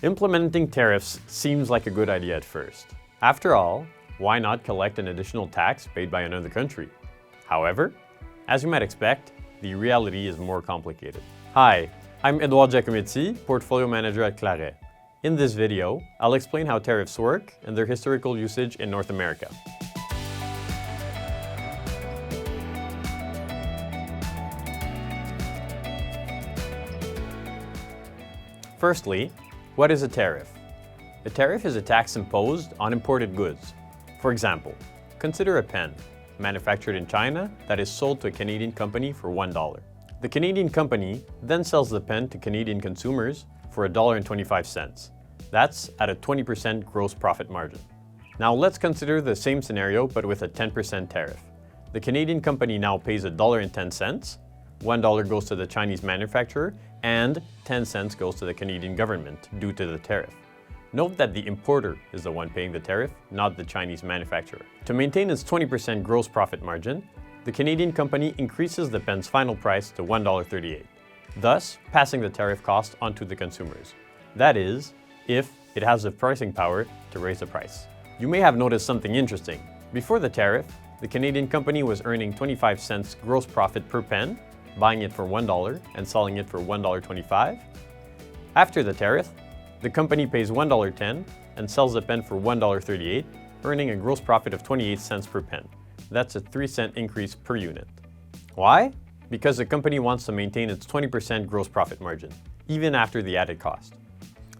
Implementing tariffs seems like a good idea at first. After all, why not collect an additional tax paid by another country? However, as you might expect, the reality is more complicated. Hi, I'm Edouard Giacometti, Portfolio Manager at Claret. In this video, I'll explain how tariffs work and their historical usage in North America. Firstly, what is a tariff? A tariff is a tax imposed on imported goods. For example, consider a pen manufactured in China that is sold to a Canadian company for $1. The Canadian company then sells the pen to Canadian consumers for $1.25. That's at a 20% gross profit margin. Now let's consider the same scenario but with a 10% tariff. The Canadian company now pays $1.10, $1 goes to the Chinese manufacturer, and 10 cents goes to the Canadian government due to the tariff. Note that the importer is the one paying the tariff, not the Chinese manufacturer. To maintain its 20% gross profit margin, the Canadian company increases the pen's final price to $1.38, thus passing the tariff cost onto the consumers. That is, if it has the pricing power to raise the price. You may have noticed something interesting. Before the tariff, the Canadian company was earning 25 cents gross profit per pen, buying it for $1 and selling it for $1.25. After the tariff, the company pays $1.10 and sells the pen for $1.38, earning a gross profit of 28 cents per pen. That's a 3-cent increase per unit. Why? Because the company wants to maintain its 20% gross profit margin, even after the added cost.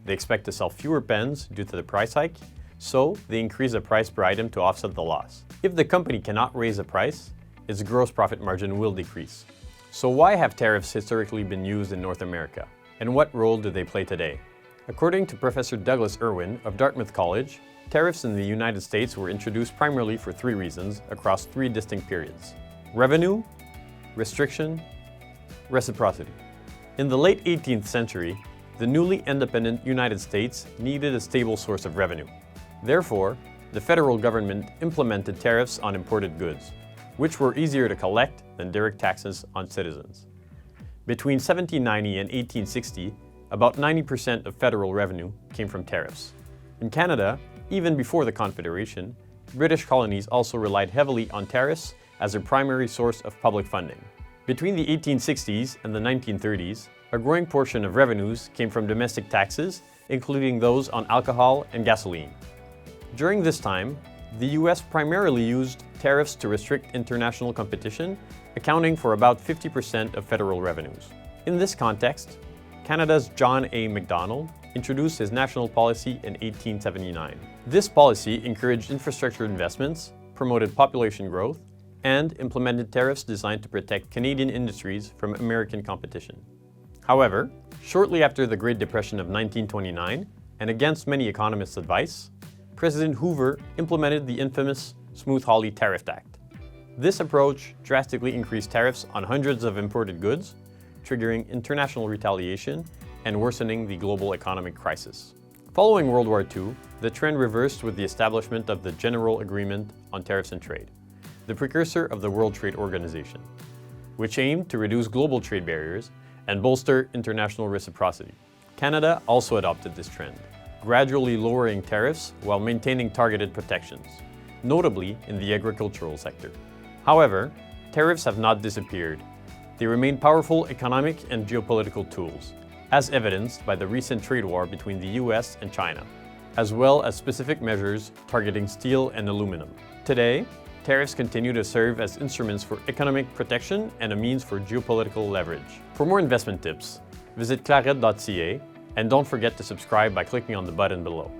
They expect to sell fewer pens due to the price hike, so they increase the price per item to offset the loss. If the company cannot raise the price, its gross profit margin will decrease. So why have tariffs historically been used in North America? And what role do they play today? According to Professor Douglas Irwin of Dartmouth College, tariffs in the United States were introduced primarily for 3 reasons across 3 distinct periods: revenue, restriction, reciprocity. In the late 18th century, the newly independent United States needed a stable source of revenue. Therefore, the federal government implemented tariffs on imported goods, which were easier to collect than direct taxes on citizens. Between 1790 and 1860, about 90% of federal revenue came from tariffs. In Canada, even before the Confederation, British colonies also relied heavily on tariffs as their primary source of public funding. Between the 1860s and the 1930s, a growing portion of revenues came from domestic taxes, including those on alcohol and gasoline. During this time, the US primarily used tariffs to restrict international competition, accounting for about 50% of federal revenues. In this context, Canada's John A. Macdonald introduced his national policy in 1879. This policy encouraged infrastructure investments, promoted population growth, and implemented tariffs designed to protect Canadian industries from American competition. However, shortly after the Great Depression of 1929, and against many economists' advice, President Hoover implemented the infamous Smoot-Hawley Tariff Act. This approach drastically increased tariffs on hundreds of imported goods, triggering international retaliation and worsening the global economic crisis. Following World War II, the trend reversed with the establishment of the General Agreement on Tariffs and Trade, the precursor of the World Trade Organization, which aimed to reduce global trade barriers and bolster international reciprocity. Canada also adopted this trend, gradually lowering tariffs while maintaining targeted protections, notably in the agricultural sector. However, tariffs have not disappeared. They remain powerful economic and geopolitical tools, as evidenced by the recent trade war between the US and China, as well as specific measures targeting steel and aluminum. Today, tariffs continue to serve as instruments for economic protection and a means for geopolitical leverage. For more investment tips, visit claret.ca and don't forget to subscribe by clicking on the button below.